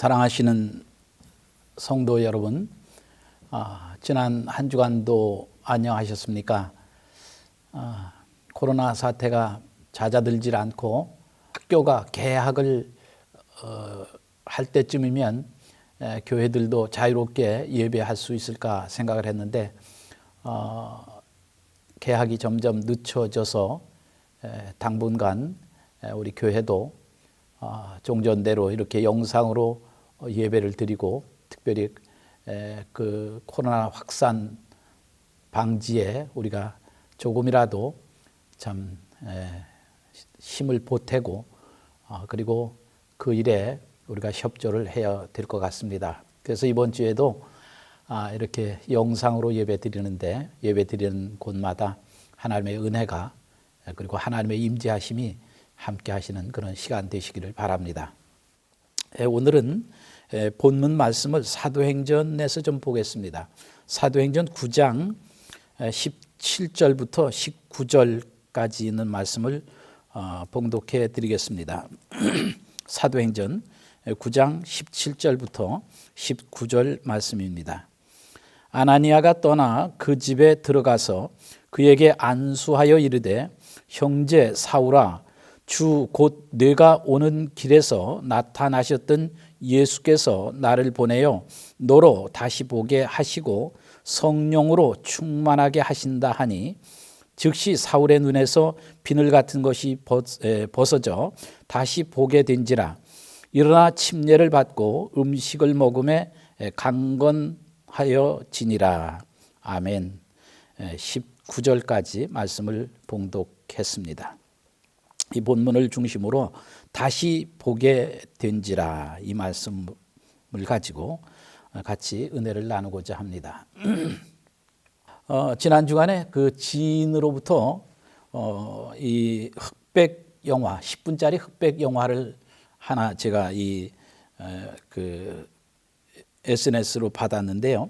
사랑하시는 성도 여러분, 지난 한 주간도 안녕하셨습니까? 코로나 사태가 잦아들질 않고 학교가 개학을 할 때쯤이면 교회들도 자유롭게 예배할 수 있을까 생각을 했는데 개학이 점점 늦춰져서 당분간 우리 교회도 종전대로 이렇게 영상으로 예배를 드리고 특별히 그 코로나 확산 방지에 우리가 조금이라도 참 힘을 보태고 그리고 그 일에 우리가 협조를 해야 될 것 같습니다. 그래서 이번 주에도 이렇게 영상으로 예배 드리는데 예배 드리는 곳마다 하나님의 은혜가 그리고 하나님의 임재하심이 함께 하시는 그런 시간 되시기를 바랍니다. 오늘은 본문 말씀을 사도행전에서 좀 보겠습니다. 사도행전 9장 17절부터 19절까지 있는 말씀을 봉독해 드리겠습니다. 사도행전 9장 17절부터 19절 말씀입니다. 아나니아가 떠나 그 집에 들어가서 그에게 안수하여 이르되 형제 사울아 주 곧 네가 오는 길에서 나타나셨던 예수께서 나를 보내어 너로 다시 보게 하시고 성령으로 충만하게 하신다 하니 즉시 사울의 눈에서 비늘 같은 것이 벗어져 다시 보게 된지라. 일어나 침례를 받고 음식을 먹음에 강건하여 지니라. 아멘. 19절까지 말씀을 봉독했습니다. 이 본문을 중심으로 다시 보게 된지라 이 말씀을 가지고 같이 은혜를 나누고자 합니다. 지난 주간에 그 지인으로부터 이 흑백 영화 10분짜리 흑백 영화를 하나 제가 그 SNS로 받았는데요.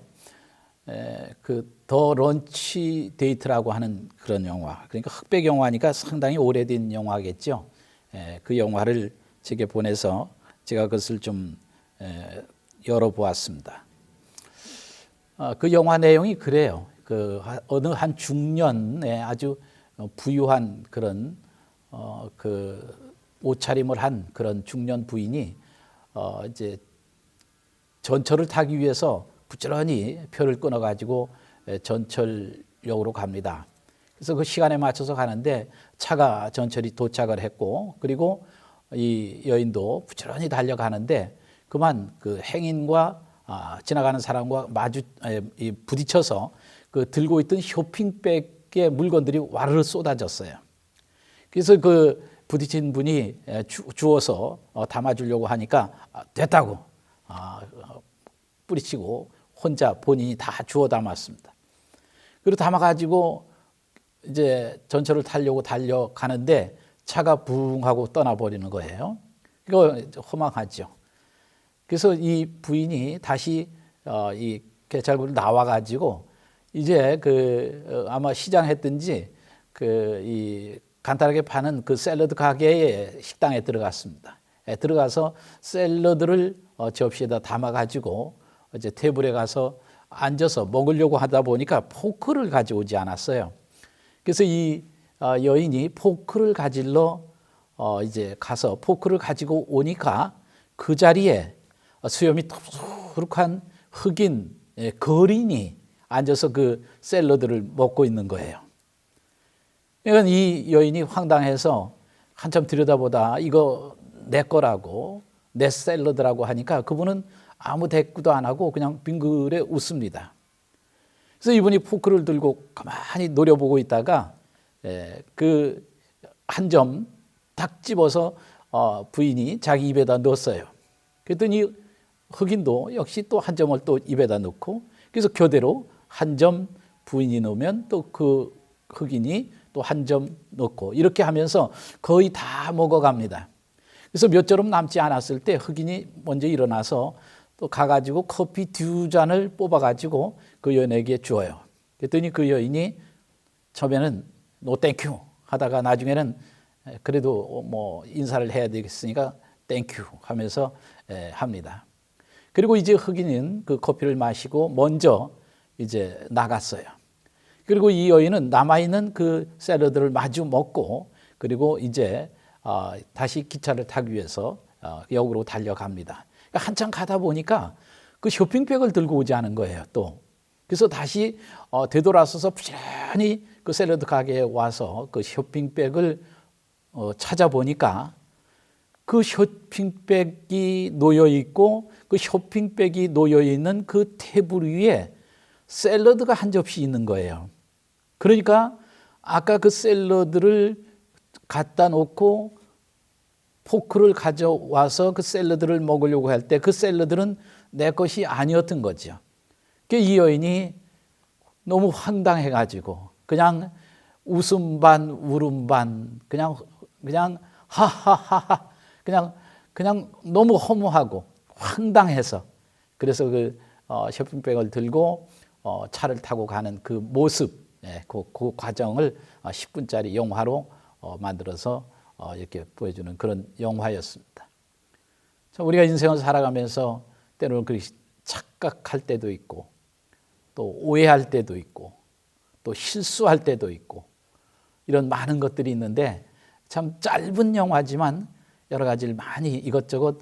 그 더 런치 데이트라고 하는 그런 영화, 그러니까 흑백 영화니까 상당히 오래된 영화겠죠. 그 영화를 제게 보내서 제가 그것을 좀 열어보았습니다. 그 영화 내용이 그래요. 그 어느 한 중년의 아주 부유한 그런 그 옷차림을 한 그런 중년 부인이 이제 전철을 타기 위해서 부지런히 표를 끊어가지고 전철역으로 갑니다. 그래서 그 시간에 맞춰서 가는데 차가 전철이 도착을 했고 그리고 이 여인도 부지런히 달려가는데 그만 그 행인과 지나가는 사람과 부딪혀서 그 들고 있던 쇼핑백의 물건들이 와르르 쏟아졌어요. 그래서 그 부딪힌 분이 주워서 담아주려고 하니까 됐다고 뿌리치고 혼자 본인이 다 주워 담았습니다. 그리고 담아가지고 이제 전철을 타려고 달려가는데 차가 붕 하고 떠나버리는 거예요. 이거 허망하죠. 그래서 이 부인이 다시 이 개찰구를 나와가지고 이제 그 아마 시장했든지 그 이 간단하게 파는 그 샐러드 가게의 식당에 들어갔습니다. 들어가서 샐러드를 접시에다 담아가지고 이제 테이블에 가서 앉아서 먹으려고 하다 보니까 포크를 가져오지 않았어요. 그래서 이 여인이 포크를 가지러 이제 가서 포크를 가지고 오니까 그 자리에 수염이 톡톡한 흑인 거린이 앉아서 그 샐러드를 먹고 있는 거예요. 그러니까 이 여인이 황당해서 한참 들여다보다 이거 내 거라고 내 샐러드라고 하니까 그분은 아무 대꾸도 안 하고 그냥 빙그레 웃습니다. 그래서 이분이 포크를 들고 가만히 노려보고 있다가 그 한 점 딱 집어서 부인이 자기 입에다 넣었어요. 그랬더니 흑인도 역시 또 한 점을 또 입에다 넣고 그래서 교대로 한 점 부인이 넣으면 또 그 흑인이 또 한 점 넣고 이렇게 하면서 거의 다 먹어갑니다. 그래서 몇 점은 남지 않았을 때 흑인이 먼저 일어나서 또 가가지고 커피 2잔을 뽑아가지고 그 여인에게 주어요. 그랬더니 그 여인이 처음에는 노 땡큐 하다가 나중에는 그래도 뭐 인사를 해야 되겠으니까 땡큐 하면서 합니다. 그리고 이제 흑인은 그 커피를 마시고 먼저 이제 나갔어요. 그리고 이 여인은 남아있는 그 샐러드를 마주 먹고 그리고 이제 다시 기차를 타기 위해서 역으로 달려갑니다. 그러니까 한참 가다 보니까 그 쇼핑백을 들고 오지 않은 거예요, 또. 그래서 다시 되돌아서서 부지런히 그 샐러드 가게에 와서 그 쇼핑백을 찾아보니까 그 쇼핑백이 놓여 있고 그 쇼핑백이 놓여 있는 그 테이블 위에 샐러드가 한 접시 있는 거예요. 그러니까 아까 그 샐러드를 갖다 놓고 포크를 가져와서 그 샐러드를 먹으려고 할 때 그 샐러드는 내 것이 아니었던 거죠. 이 여인이 너무 황당해가지고 그냥 웃음 반 울음 반 그냥 하하하하 그냥 너무 허무하고 황당해서 그래서 그 쇼핑백을 들고 차를 타고 가는 그 모습, 그 과정을 10분짜리 영화로 만들어서 이렇게 보여주는 그런 영화였습니다. 우리가 인생을 살아가면서 때로는 그렇게 착각할 때도 있고 또 오해할 때도 있고 또 실수할 때도 있고 이런 많은 것들이 있는데 참 짧은 영화지만 여러 가지를 많이 이것저것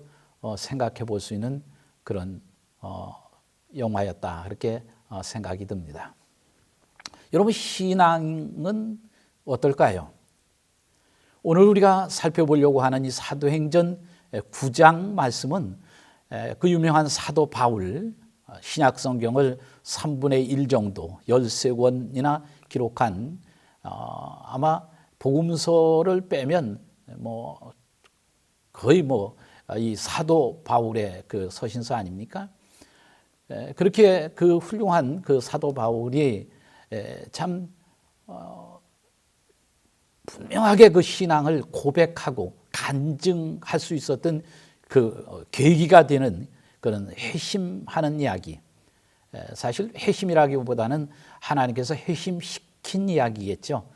생각해 볼 수 있는 그런 영화였다 그렇게 생각이 듭니다. 여러분 신앙은 어떨까요? 오늘 우리가 살펴보려고 하는 이 사도행전 9장 말씀은 그 유명한 사도 바울 신약 성경을 3분의 1 정도 13권이나 기록한 아마 복음서를 빼면 거의 이 사도 바울의 그 서신서 아닙니까? 그렇게 그 훌륭한 그 사도 바울이 참 분명하게 그 신앙을 고백하고 간증할 수 있었던 그 계기가 되는 그런 회심하는 이야기. 사실 회심이라기보다는 하나님께서 회심시킨 이야기겠죠.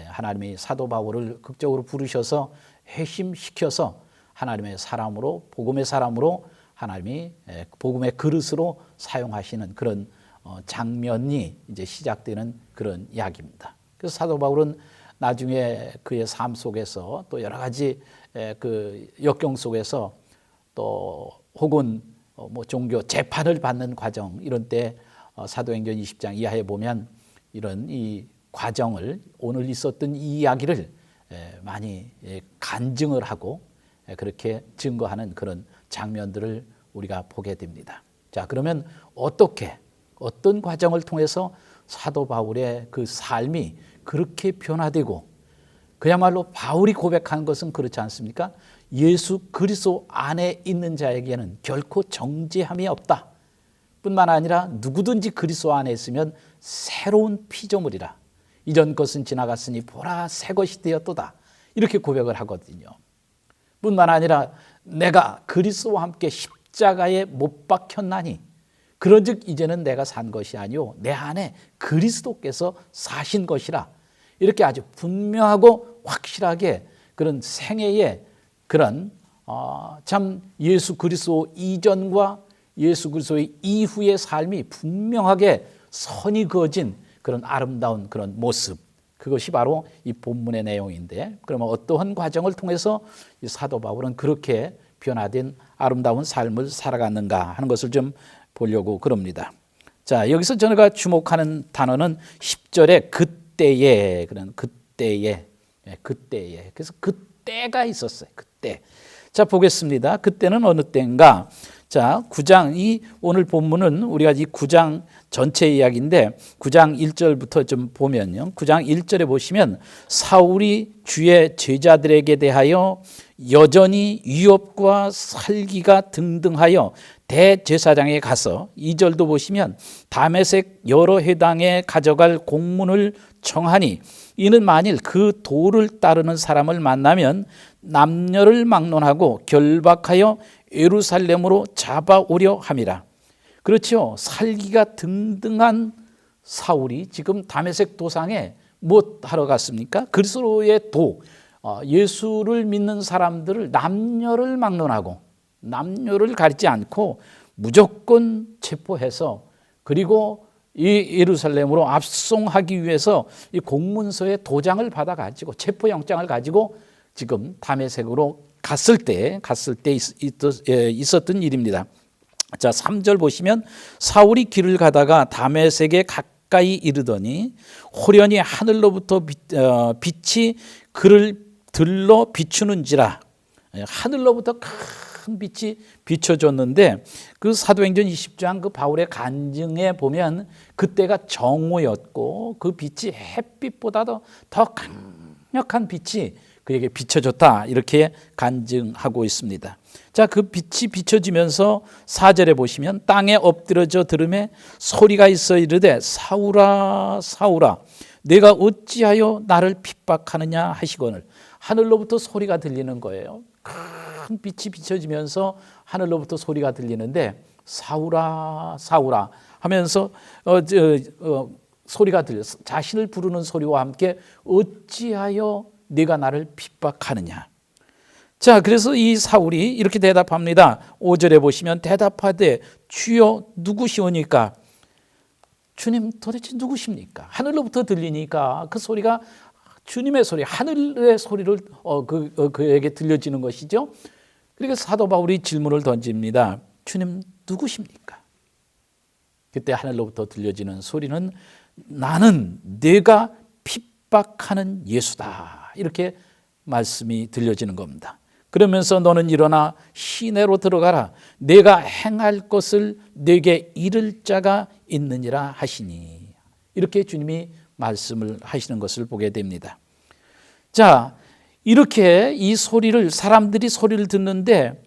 하나님이 사도 바울을 극적으로 부르셔서 회심시켜서 하나님의 사람으로 복음의 사람으로 하나님이 복음의 그릇으로 사용하시는 그런 장면이 이제 시작되는 그런 이야기입니다. 그래서 사도 바울은 나중에 그의 삶 속에서 또 여러 가지 그 역경 속에서 또 혹은 종교 재판을 받는 과정 이런 때 사도행전 20장 이하에 보면 이런 이 과정을 오늘 있었던 이 이야기를 많이 간증을 하고 그렇게 증거하는 그런 장면들을 우리가 보게 됩니다. 자, 그러면 어떤 과정을 통해서 사도 바울의 그 삶이 그렇게 변화되고 그야말로 바울이 고백한 것은 그렇지 않습니까? 예수 그리스도 안에 있는 자에게는 결코 정죄함이 없다. 뿐만 아니라 누구든지 그리스도 안에 있으면 새로운 피조물이라. 이전 것은 지나갔으니 보라 새 것이 되었도다. 이렇게 고백을 하거든요. 뿐만 아니라 내가 그리스도와 함께 십자가에 못 박혔나니 그런즉 이제는 내가 산 것이 아니요 내 안에 그리스도께서 사신 것이라. 이렇게 아주 분명하고 확실하게 그런 생애의 그런 참 예수 그리스도 이전과 예수 그리스도의 이후의 삶이 분명하게 선이 그어진 그런 아름다운 그런 모습, 그것이 바로 이 본문의 내용인데, 그러면 어떠한 과정을 통해서 이 사도 바울은 그렇게 변화된 아름다운 삶을 살아갔는가 하는 것을 좀 보려고 그럽니다. 자, 여기서 저희가 주목하는 단어는 10절에 그때에, 그런 그때에. 그래서 그때가 있었어요. 그때. 자, 보겠습니다. 그때는 어느 때인가? 자, 9장, 이 오늘 본문은 우리가 이 9장 전체 이야기인데 9장 1절부터 좀 보면요. 9장 1절에 보시면 사울이 주의 제자들에게 대하여 여전히 위협과 살기가 등등하여 대제사장에 가서 2절도 보시면 다메섹 여러 회당에 가져갈 공문을 청하니 이는 만일 그 도를 따르는 사람을 만나면 남녀를 막론하고 결박하여 예루살렘으로 잡아오려 함이라. 그렇죠. 살기가 등등한 사울이 지금 다메섹 도상에 뭐 하러 갔습니까? 그리스도의 도, 예수를 믿는 사람들을 남녀를 막론하고 남녀를 가리지 않고 무조건 체포해서 그리고 이 예루살렘으로 압송하기 위해서 이 공문서에 도장을 받아가지고 체포영장을 가지고 지금 다메섹으로 갔을 때 있었던 일입니다. 자, 3절 보시면 사울이 길을 가다가 다메섹에 가까이 이르더니 호련히 하늘로부터 빛이 그를 들러 비추는지라. 하늘로부터 큰 빛이 비춰졌는데 그 사도행전 20장 그 바울의 간증에 보면 그때가 정오였고 그 빛이 햇빛보다도 더 강력한 빛이 그에게 비춰졌다, 이렇게 간증하고 있습니다. 자, 그 빛이 비춰지면서 4절에 보시면 땅에 엎드려져 들음에 소리가 있어 이르되 사울아 사울아 내가 어찌하여 나를 핍박하느냐 하시거늘. 하늘로부터 소리가 들리는 거예요. 큰 빛이 비춰지면서 하늘로부터 소리가 들리는데 사울아 사울아 하면서 소리가 들려, 자신을 부르는 소리와 함께 어찌하여 네가 나를 핍박하느냐. 자, 그래서 이 사울이 이렇게 대답합니다. 5절에 보시면 대답하되 주여 누구시오니까. 주님 도대체 누구십니까? 하늘로부터 들리니까 그 소리가 주님의 소리, 하늘의 소리를 그에게 들려지는 것이죠. 그러니까 사도 바울이 질문을 던집니다. 주님 누구십니까? 그때 하늘로부터 들려지는 소리는 나는 네가 핍박하는 예수다, 이렇게 말씀이 들려지는 겁니다. 그러면서 너는 일어나 시내로 들어가라. 내가 행할 것을 네게 이를 자가 있느니라 하시니. 이렇게 주님이 말씀을 하시는 것을 보게 됩니다. 자, 이렇게 이 소리를, 사람들이 소리를 듣는데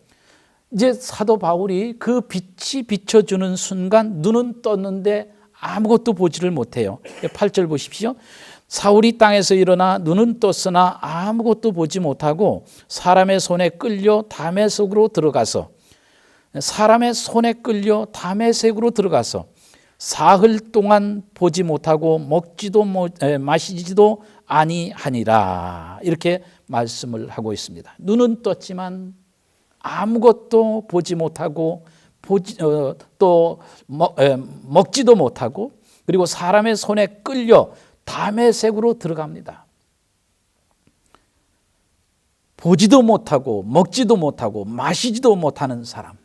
이제 사도 바울이 그 빛이 비춰주는 순간 눈은 떴는데 아무것도 보지를 못해요. 8절 보십시오. 사울이 땅에서 일어나 눈은 떴으나 아무것도 보지 못하고 사람의 손에 끌려 다메섹으로 들어가서 사흘 동안 보지 못하고 먹지도 마시지도 아니하니라, 이렇게 말씀을 하고 있습니다. 눈은 떴지만 아무것도 보지 못하고 또 먹지도 못하고 그리고 사람의 손에 끌려 다메섹으로 들어갑니다. 보지도 못하고 먹지도 못하고 마시지도 못하는 사람.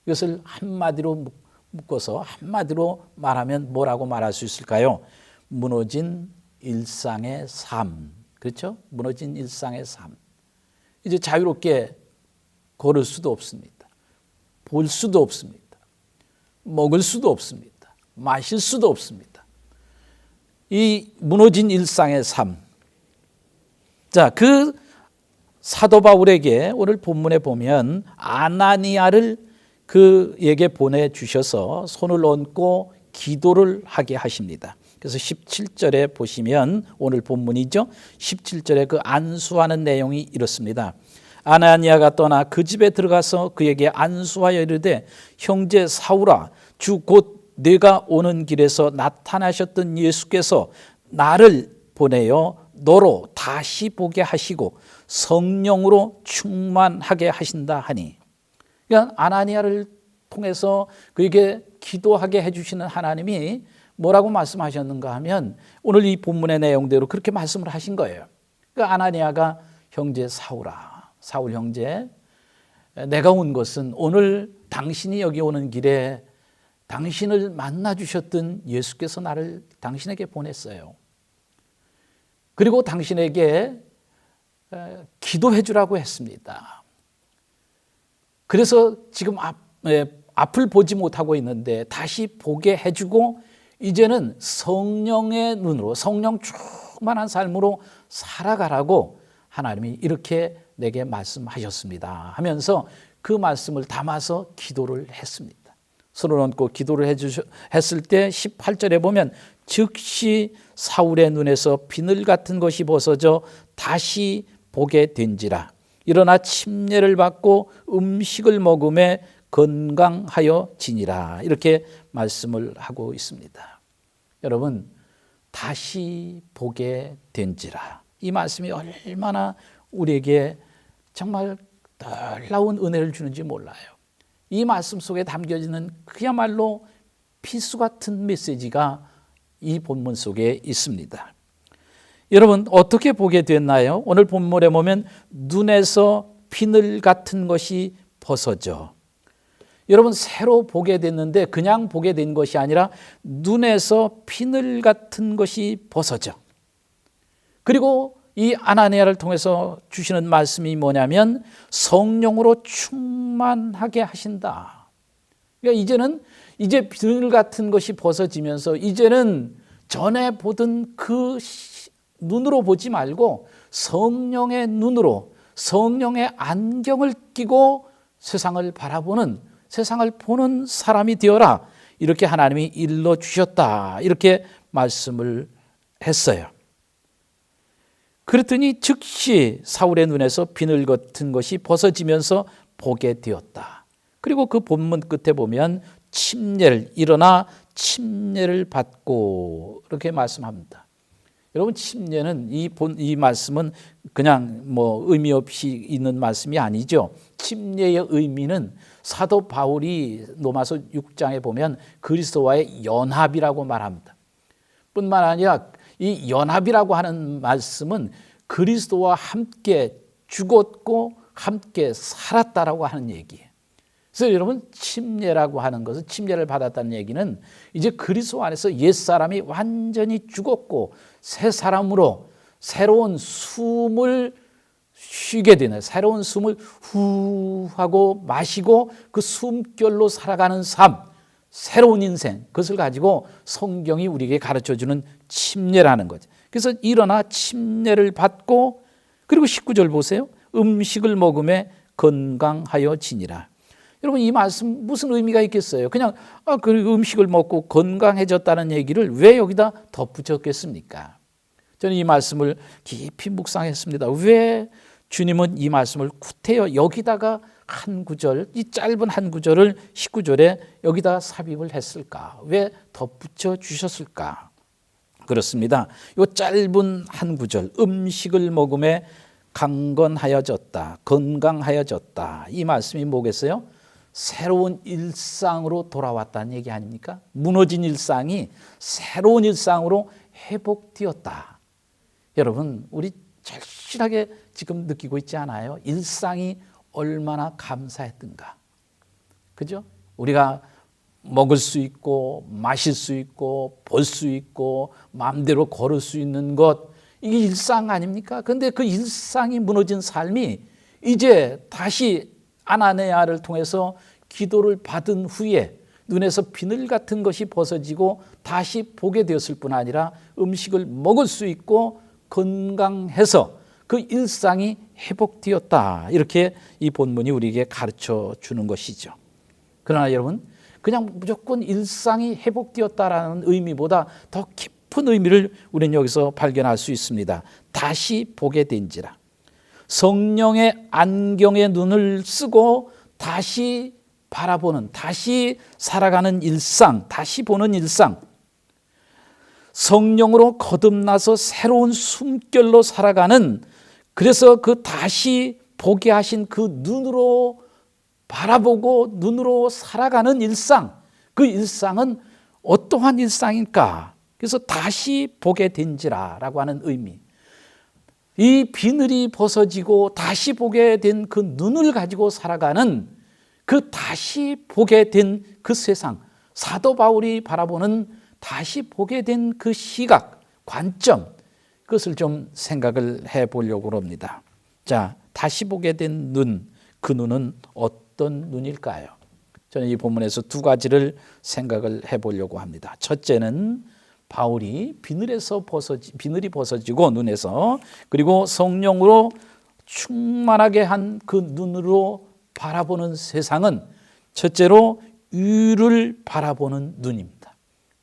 이것을 한마디로 묶어서 한마디로 말하면 뭐라고 말할 수 있을까요? 무너진 일상의 삶. 그렇죠? 무너진 일상의 삶. 이제 자유롭게 걸을 수도 없습니다. 볼 수도 없습니다. 먹을 수도 없습니다. 마실 수도 없습니다. 이 무너진 일상의 삶. 자, 그 사도 바울에게 오늘 본문에 보면 아나니아를 그에게 보내주셔서 손을 얹고 기도를 하게 하십니다. 그래서 17절에 보시면 오늘 본문이죠. 17절에 그 안수하는 내용이 이렇습니다. 아나니아가 떠나 그 집에 들어가서 그에게 안수하여 이르되 형제 사울아 주 곧 네가 오는 길에서 나타나셨던 예수께서 나를 보내어 너로 다시 보게 하시고 성령으로 충만하게 하신다 하니. 그러니까 아나니아를 통해서 그에게 기도하게 해주시는 하나님이 뭐라고 말씀하셨는가 하면 오늘 이 본문의 내용대로 그렇게 말씀을 하신 거예요. 그러니까 아나니아가 형제 사울아, 사울 형제, 내가 온 것은 오늘 당신이 여기 오는 길에 당신을 만나 주셨던 예수께서 나를 당신에게 보냈어요. 그리고 당신에게 기도해 주라고 했습니다. 그래서 지금 앞을 보지 못하고 있는데 다시 보게 해주고 이제는 성령의 눈으로 성령 충만한 삶으로 살아가라고 하나님이 이렇게 내게 말씀하셨습니다 하면서 그 말씀을 담아서 기도를 했습니다. 손을 얹고 기도를 했을 때 18절에 보면 즉시 사울의 눈에서 비늘 같은 것이 벗어져 다시 보게 된지라. 일어나 침례를 받고 음식을 먹음에 건강하여 지니라. 이렇게 말씀을 하고 있습니다. 여러분, 다시 보게 된지라. 이 말씀이 얼마나 우리에게 정말 놀라운 은혜를 주는지 몰라요. 이 말씀 속에 담겨지는 그야말로 필수 같은 메시지가 이 본문 속에 있습니다. 여러분 어떻게 보게 됐나요? 오늘 본문에 보면 눈에서 비늘 같은 것이 벗어져. 여러분 새로 보게 됐는데 그냥 보게 된 것이 아니라 눈에서 비늘 같은 것이 벗어져. 그리고 이 아나니아를 통해서 주시는 말씀이 뭐냐면 성령으로 충만하게 하신다. 그러니까 이제 비늘 같은 것이 벗어지면서 이제는 전에 보던 그 눈으로 보지 말고 성령의 눈으로, 성령의 안경을 끼고 세상을 바라보는, 세상을 보는 사람이 되어라. 이렇게 하나님이 일러주셨다. 이렇게 말씀을 했어요. 그랬더니 즉시 사울의 눈에서 비늘 같은 것이 벗어지면서 보게 되었다. 그리고 그 본문 끝에 보면 침례를 받고 이렇게 말씀합니다. 여러분 침례는 이 말씀은 그냥 의미 없이 있는 말씀이 아니죠. 침례의 의미는 사도 바울이 로마서 6장에 보면 그리스도와의 연합이라고 말합니다. 뿐만 아니라 이 연합이라고 하는 말씀은 그리스도와 함께 죽었고 함께 살았다라고 하는 얘기예요. 그래서 여러분 침례라고 하는 것은, 침례를 받았다는 얘기는 이제 그리스도 안에서 옛사람이 완전히 죽었고 새 사람으로 새로운 숨을 쉬게 되는, 새로운 숨을 후 하고 마시고 그 숨결로 살아가는 삶, 새로운 인생, 그것을 가지고 성경이 우리에게 가르쳐주는 침례라는 거죠. 그래서 일어나 침례를 받고, 그리고 19절 보세요. 음식을 먹음에 건강하여 지니라. 여러분 이 말씀 무슨 의미가 있겠어요? 그냥 그 음식을 먹고 건강해졌다는 얘기를 왜 여기다 덧붙였겠습니까? 저는 이 말씀을 깊이 묵상했습니다. 왜 주님은 이 말씀을 구태여 여기다가 한 구절, 이 짧은 한 구절을 19절에 여기다 삽입을 했을까? 왜 덧붙여 주셨을까? 그렇습니다. 이 짧은 한 구절, 음식을 먹음에 강건하여졌다, 건강하여졌다. 이 말씀이 뭐겠어요? 새로운 일상으로 돌아왔다는 얘기 아닙니까? 무너진 일상이 새로운 일상으로 회복되었다. 여러분 우리 절실하게 지금 느끼고 있지 않아요? 일상이 얼마나 감사했던가. 그죠? 우리가 먹을 수 있고 마실 수 있고 볼 수 있고 마음대로 걸을 수 있는 것, 이게 일상 아닙니까? 그런데 그 일상이 무너진 삶이 이제 다시 아나니아를 통해서 기도를 받은 후에 눈에서 비늘 같은 것이 벗어지고 다시 보게 되었을 뿐 아니라 음식을 먹을 수 있고 건강해서 그 일상이 회복되었다. 이렇게 이 본문이 우리에게 가르쳐 주는 것이죠. 그러나 여러분 그냥 무조건 일상이 회복되었다라는 의미보다 더 깊은 의미를 우리는 여기서 발견할 수 있습니다. 다시 보게 된지라. 성령의 안경에 눈을 쓰고 다시 바라보는, 다시 살아가는 일상, 다시 보는 일상. 성령으로 거듭나서 새로운 숨결로 살아가는, 그래서 그 다시 보게 하신 그 눈으로 바라보고 눈으로 살아가는 일상, 그 일상은 어떠한 일상일까? 그래서 다시 보게 된지라라고 하는 의미. 이 비늘이 벗어지고 다시 보게 된 그 눈을 가지고 살아가는, 그 다시 보게 된 그 세상, 사도 바울이 바라보는 다시 보게 된 그 시각, 관점, 그것을 좀 생각을 해보려고 합니다. 자, 다시 보게 된 눈, 그 눈은 어떤 눈일까요? 저는 이 본문에서 두 가지를 생각을 해보려고 합니다. 첫째는 바울이 비늘이 벗어지고 눈에서, 그리고 성령으로 충만하게 한 그 눈으로 바라보는 세상은 첫째로 위를 바라보는 눈입니다.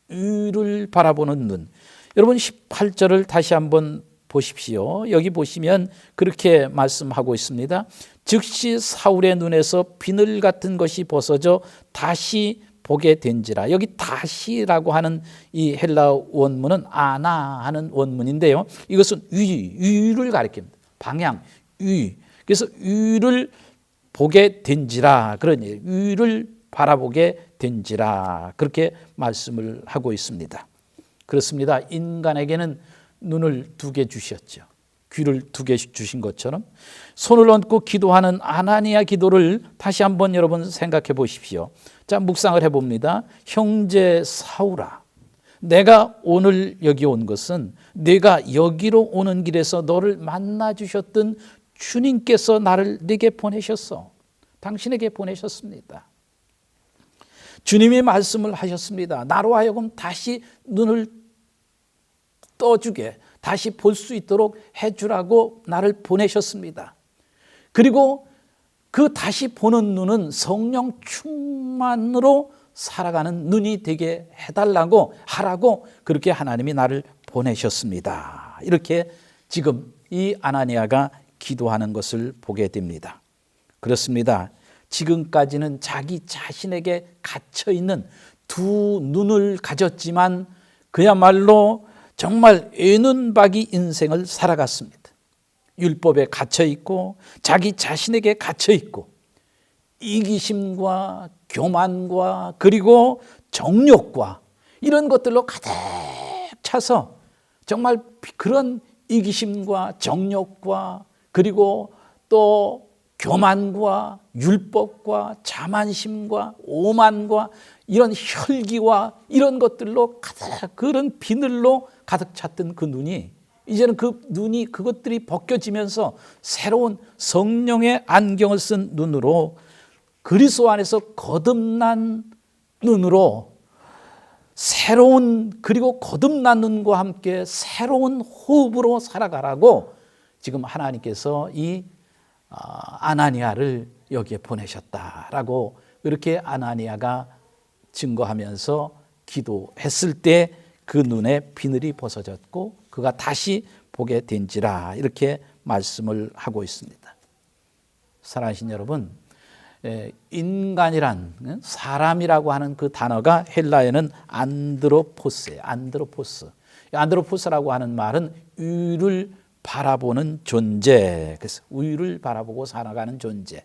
위를 바라보는 눈. 여러분 18절을 다시 한번 보십시오. 여기 보시면 그렇게 말씀하고 있습니다. 즉시 사울의 눈에서 비늘 같은 것이 벗어져 다시 보게 된지라. 여기 다시라고 하는 이 헬라 원문은 아나 하는 원문인데요. 이것은 위를 가리킵니다. 방향, 위. 그래서 위를 보게 된지라. 그러니 위를 바라보게 된지라. 그렇게 말씀을 하고 있습니다. 그렇습니다. 인간에게는 눈을 2개 주셨죠. 귀를 2개 주신 것처럼 손을 얹고 기도하는 아나니아 기도를 다시 한번 여러분 생각해 보십시오. 자, 묵상을 해봅니다. 형제 사울아, 내가 오늘 여기 온 것은 내가 여기로 오는 길에서 너를 만나 주셨던 주님께서 나를 네게 보내셨어. 당신에게 보내셨습니다. 주님이 말씀을 하셨습니다. 나로 하여금 다시 눈을 떠주게, 다시 볼 수 있도록 해주라고 나를 보내셨습니다. 그리고 그 다시 보는 눈은 성령 충만으로 살아가는 눈이 되게 해달라고 하라고 그렇게 하나님이 나를 보내셨습니다. 이렇게 지금 이 아나니아가 기도하는 것을 보게 됩니다. 그렇습니다. 지금까지는 자기 자신에게 갇혀있는 2 눈을 가졌지만 그야말로 정말 애눈박이 인생을 살아갔습니다. 율법에 갇혀있고 자기 자신에게 갇혀있고 이기심과 교만과 그리고 정욕과 이런 것들로 가득 차서 정말 그런 이기심과 정욕과 그리고 또 교만과 율법과 자만심과 오만과 이런 혈기와 이런 것들로 가득 그런 비늘로 가득 찼던 그 눈이 이제는 그 눈이 그것들이 벗겨지면서 새로운 성령의 안경을 쓴 눈으로 그리스도 안에서 거듭난 눈으로 새로운 그리고 거듭난 눈과 함께 새로운 호흡으로 살아가라고 지금 하나님께서 이 아나니아를 여기에 보내셨다라고 이렇게 아나니아가 증거하면서 기도했을 때 그 눈에 비늘이 벗어졌고 그가 다시 보게 된지라 이렇게 말씀을 하고 있습니다. 사랑하신 여러분, 인간이란 사람이라고 하는 그 단어가 헬라어에는 안드로포스예요. 안드로포스라고 하는 말은 위를 바라보는 존재. 그래서 위를 바라보고 살아가는 존재.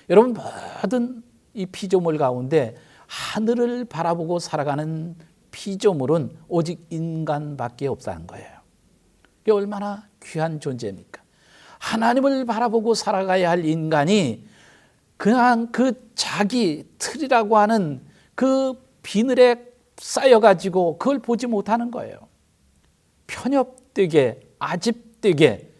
여러분 모든 이 피조물 가운데 하늘을 바라보고 살아가는 피조물은 오직 인간밖에 없다는 거예요. 이게 얼마나 귀한 존재입니까? 하나님을 바라보고 살아가야 할 인간이 그냥 그 자기 틀이라고 하는 그 비늘에 쌓여가지고 그걸 보지 못하는 거예요. 편협되게 아집되게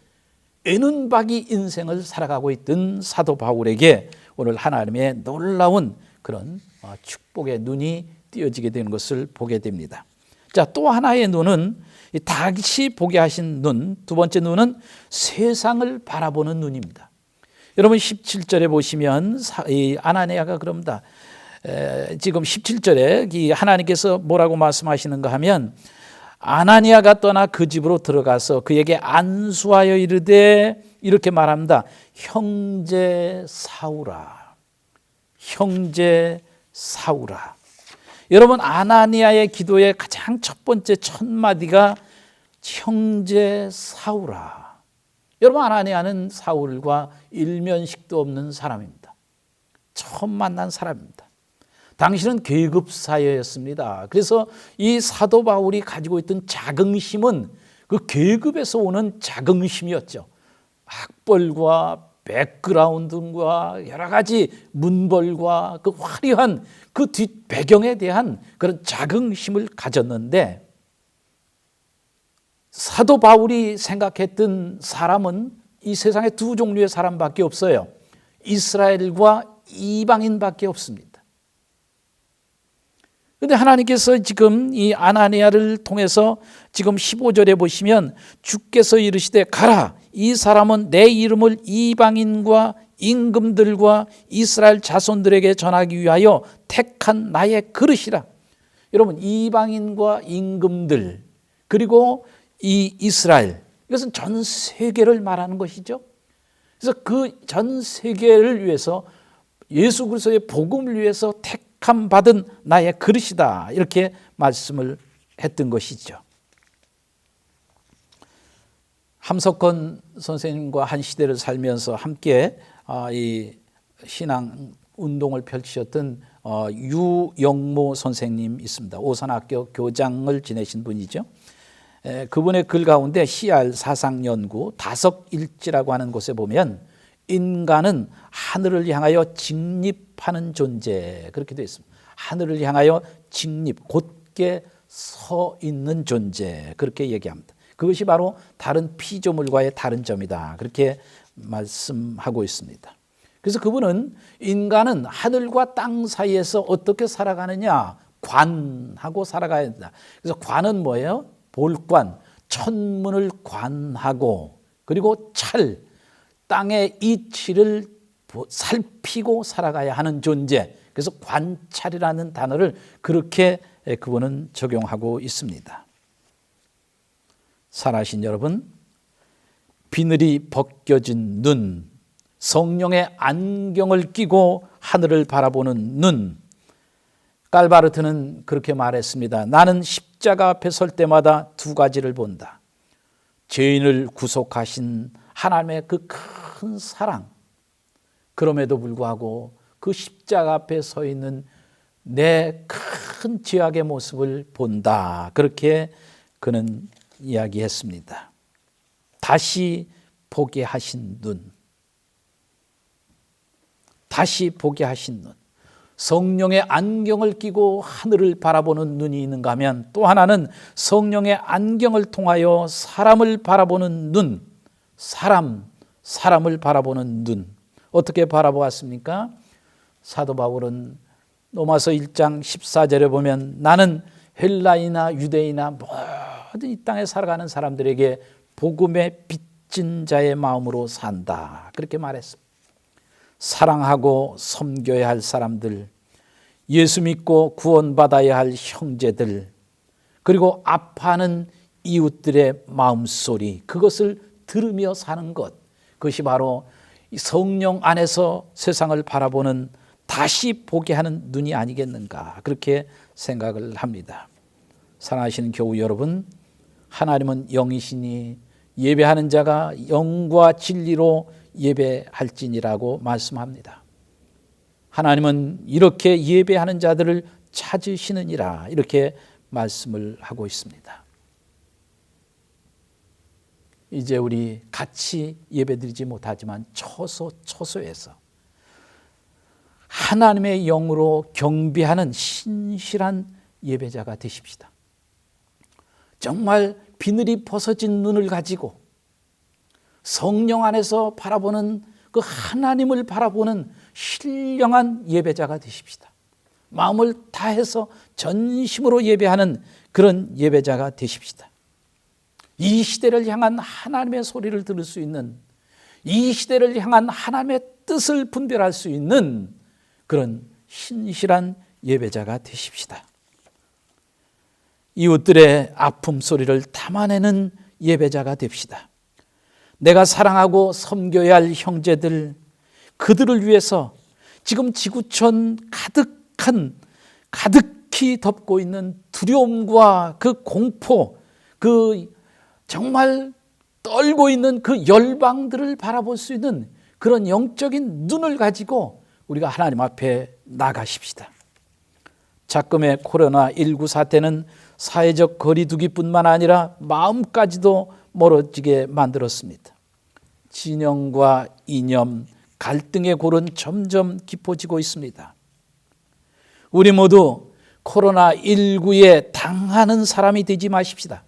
애눈박이 인생을 살아가고 있던 사도 바울에게 오늘 하나님의 놀라운 그런 축복의 눈이 띄어지게 되는 것을 보게 됩니다. 자, 또 하나의 눈은 다시 보게 하신 눈, 2번째 눈은 세상을 바라보는 눈입니다. 여러분 17절에 보시면 이 아나니아가 그럽니다. 지금 17절에 이 하나님께서 뭐라고 말씀하시는가 하면 아나니아가 떠나 그 집으로 들어가서 그에게 안수하여 이르되 이렇게 말합니다. 형제 사울아, 형제 사울아. 여러분 아나니아의 기도의 가장 첫 번째 첫 마디가 형제 사울아. 여러분 아나니아는 사울과 일면식도 없는 사람입니다. 처음 만난 사람입니다. 당신은 계급사회였습니다. 그래서 이 사도 바울이 가지고 있던 자긍심은 그 계급에서 오는 자긍심이었죠. 학벌과 백그라운드와 여러 가지 문벌과 그 화려한 그 뒷 배경에 대한 그런 자긍심을 가졌는데 사도 바울이 생각했던 사람은 이 세상에 2 종류의 사람밖에 없어요. 이스라엘과 이방인밖에 없습니다. 그런데 하나님께서 지금 이 아나니아를 통해서 지금 15절에 보시면 주께서 이르시되 가라, 이 사람은 내 이름을 이방인과 임금들과 이스라엘 자손들에게 전하기 위하여 택한 나의 그릇이라. 여러분 이방인과 임금들 그리고 이 이스라엘, 이것은 전 세계를 말하는 것이죠. 그래서 그 전 세계를 위해서 예수 그리스도의 복음을 위해서 택함 받은 나의 그릇이다 이렇게 말씀을 했던 것이죠. 함석헌 선생님과 한 시대를 살면서 함께 이 신앙 운동을 펼치셨던 유영모 선생님 있습니다. 오산학교 교장을 지내신 분이죠. 그분의 글 가운데 CR 사상연구 다석일지라고 하는 곳에 보면 인간은 하늘을 향하여 직립하는 존재, 그렇게 되어 있습니다. 하늘을 향하여 직립, 곧게 서 있는 존재, 그렇게 얘기합니다. 그것이 바로 다른 피조물과의 다른 점이다, 그렇게 말씀하고 있습니다. 그래서 그분은 인간은 하늘과 땅 사이에서 어떻게 살아가느냐, 관하고 살아가야 된다. 그래서 관은 뭐예요? 볼관, 천문을 관하고, 그리고 찰, 땅의 이치를 살피고 살아가야 하는 존재. 그래서 관찰이라는 단어를 그렇게 그분은 적용하고 있습니다. 살아계신 여러분, 비늘이 벗겨진 눈, 성령의 안경을 끼고 하늘을 바라보는 눈. 깔바르트는 그렇게 말했습니다. 나는 십자가 앞에 설 때마다 두 가지를 본다. 죄인을 구속하신 하나님의 그 큰 사랑, 그럼에도 불구하고 그 십자가 앞에 서 있는 내 큰 죄악의 모습을 본다. 그렇게 그는 이야기했습니다. 다시 보게 하신 눈, 다시 보게 하신 눈, 성령의 안경을 끼고 하늘을 바라보는 눈이 있는가 하면, 또 하나는 성령의 안경을 통하여 사람을 바라보는 눈, 사람을 바라보는 눈. 어떻게 바라보았습니까? 사도 바울은 로마서 1장 14절에 보면 나는 헬라이나 유대이나 모든 이 땅에 살아가는 사람들에게 복음의 빚진 자의 마음으로 산다, 그렇게 말했습니다. 사랑하고 섬겨야 할 사람들, 예수 믿고 구원받아야 할 형제들, 그리고 아파하는 이웃들의 마음소리, 그것을 들으며 사는 것, 그것이 바로 성령 안에서 세상을 바라보는, 다시 보게 하는 눈이 아니겠는가, 그렇게 생각을 합니다. 사랑하시는 교우 여러분, 하나님은 영이시니 예배하는 자가 영과 진리로 예배할지니라고 말씀합니다. 하나님은 이렇게 예배하는 자들을 찾으시느니라, 이렇게 말씀을 하고 있습니다. 이제 우리 같이 예배드리지 못하지만 처소에서 하나님의 영으로 경배하는 신실한 예배자가 되십시다. 정말 비늘이 벗어진 눈을 가지고 성령 안에서 바라보는 그 하나님을 바라보는 신령한 예배자가 되십시다. 마음을 다해서 전심으로 예배하는 그런 예배자가 되십시다. 이 시대를 향한 하나님의 소리를 들을 수 있는, 이 시대를 향한 하나님의 뜻을 분별할 수 있는 그런 신실한 예배자가 되십시다. 이웃들의 아픔 소리를 담아내는 예배자가 됩시다. 내가 사랑하고 섬겨야 할 형제들, 그들을 위해서 지금 지구촌 가득히 덮고 있는 두려움과 그 공포, 그 정말 떨고 있는 그 열방들을 바라볼 수 있는 그런 영적인 눈을 가지고 우리가 하나님 앞에 나가십시다. 작금의 코로나19 사태는 사회적 거리두기뿐만 아니라 마음까지도 멀어지게 만들었습니다. 진영과 이념, 갈등의 골은 점점 깊어지고 있습니다. 우리 모두 코로나19에 당하는 사람이 되지 마십시다.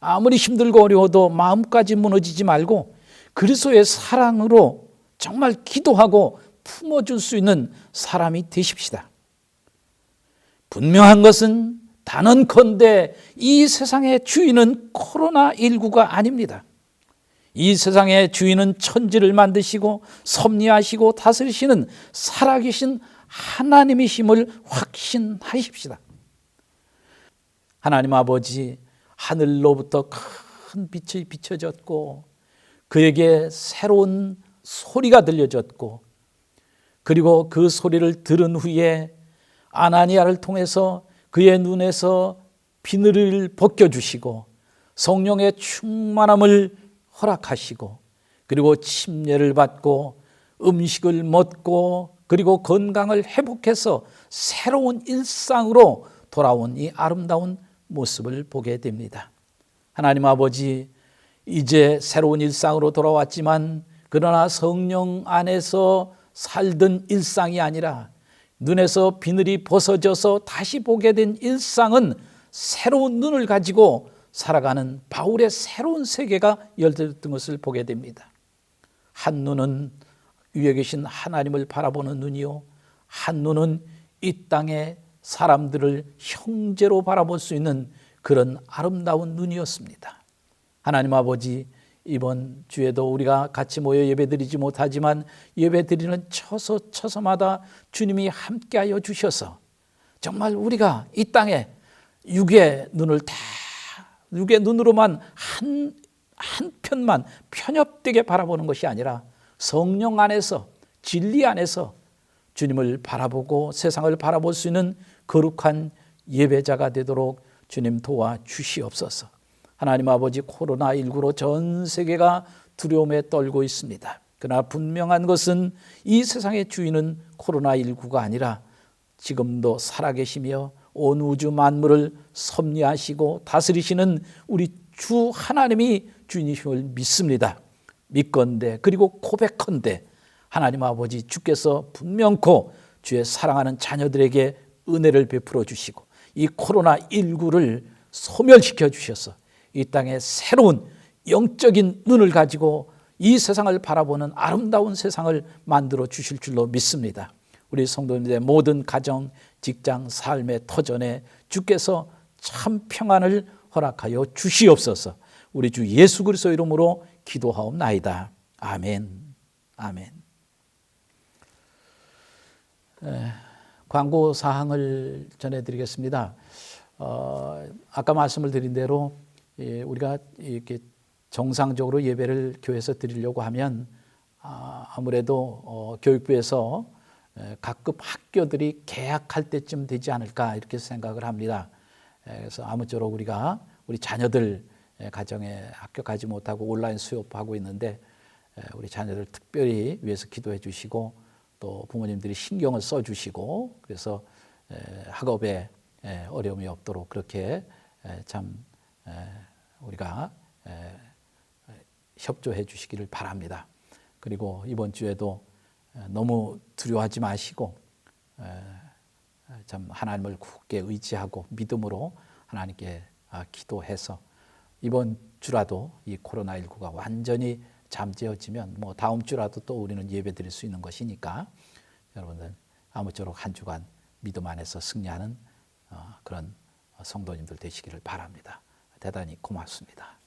아무리 힘들고 어려워도 마음까지 무너지지 말고 그리스도의 사랑으로 정말 기도하고 품어줄 수 있는 사람이 되십시다. 분명한 것은 단언컨대 이 세상의 주인은 코로나19가 아닙니다. 이 세상의 주인은 천지를 만드시고 섭리하시고 다스리시는 살아계신 하나님이심을 확신하십시다. 하나님 아버지, 하늘로부터 큰 빛이 비춰졌고 그에게 새로운 소리가 들려졌고, 그리고 그 소리를 들은 후에 아나니아를 통해서 그의 눈에서 비늘을 벗겨주시고 성령의 충만함을 허락하시고, 그리고 침례를 받고 음식을 먹고 그리고 건강을 회복해서 새로운 일상으로 돌아온 이 아름다운 모습을 보게 됩니다. 하나님 아버지, 이제 새로운 일상으로 돌아왔지만 그러나 성령 안에서 살던 일상이 아니라 눈에서 비늘이 벗어져서 다시 보게 된 일상은 새로운 눈을 가지고 살아가는 바울의 새로운 세계가 열렸던 것을 보게 됩니다. 한 눈은 위에 계신 하나님을 바라보는 눈이요, 한 눈은 이 땅의 사람들을 형제로 바라볼 수 있는 그런 아름다운 눈이었습니다. 하나님 아버지, 이번 주에도 우리가 같이 모여 예배드리지 못하지만 예배드리는 처소처소마다 주님이 함께하여 주셔서 정말 우리가 이 땅에 육의 눈으로만 한 편만 편협되게 바라보는 것이 아니라 성령 안에서, 진리 안에서 주님을 바라보고 세상을 바라볼 수 있는 거룩한 예배자가 되도록 주님 도와주시옵소서. 하나님 아버지, 코로나19로 전 세계가 두려움에 떨고 있습니다. 그러나 분명한 것은 이 세상의 주인은 코로나19가 아니라 지금도 살아계시며 온 우주 만물을 섭리하시고 다스리시는 우리 주 하나님이 주님이심을 믿습니다. 믿건대 그리고 고백컨대 하나님 아버지, 주께서 분명코 주의 사랑하는 자녀들에게 은혜를 베풀어 주시고 이 코로나19를 소멸시켜 주셔서 이 땅에 새로운 영적인 눈을 가지고 이 세상을 바라보는 아름다운 세상을 만들어 주실 줄로 믿습니다. 우리 성도님들의 모든 가정, 직장, 삶의 터전에 주께서 참 평안을 허락하여 주시옵소서. 우리 주 예수 그리스도 이름으로 기도하옵나이다. 아멘. 아멘. 광고 사항을 전해드리겠습니다. 아까 말씀을 드린 대로 우리가 이렇게 정상적으로 예배를 교회에서 드리려고 하면 아무래도 교육부에서 각급 학교들이 개학할 때쯤 되지 않을까 이렇게 생각을 합니다. 그래서 아무쪼록 우리 자녀들 가정에 학교 가지 못하고 온라인 수업하고 있는데 우리 자녀들 특별히 위해서 기도해 주시고 또 부모님들이 신경을 써 주시고 그래서 학업에 어려움이 없도록 그렇게 참 우리가 협조해 주시기를 바랍니다. 그리고 이번 주에도 너무 두려워하지 마시고 참 하나님을 굳게 의지하고 믿음으로 하나님께 기도해서 이번 주라도 이 코로나19가 완전히 잠재워지면 다음 주라도 또 우리는 예배 드릴 수 있는 것이니까 여러분들 아무쪼록 한 주간 믿음 안에서 승리하는 그런 성도님들 되시기를 바랍니다. 대단히 고맙습니다.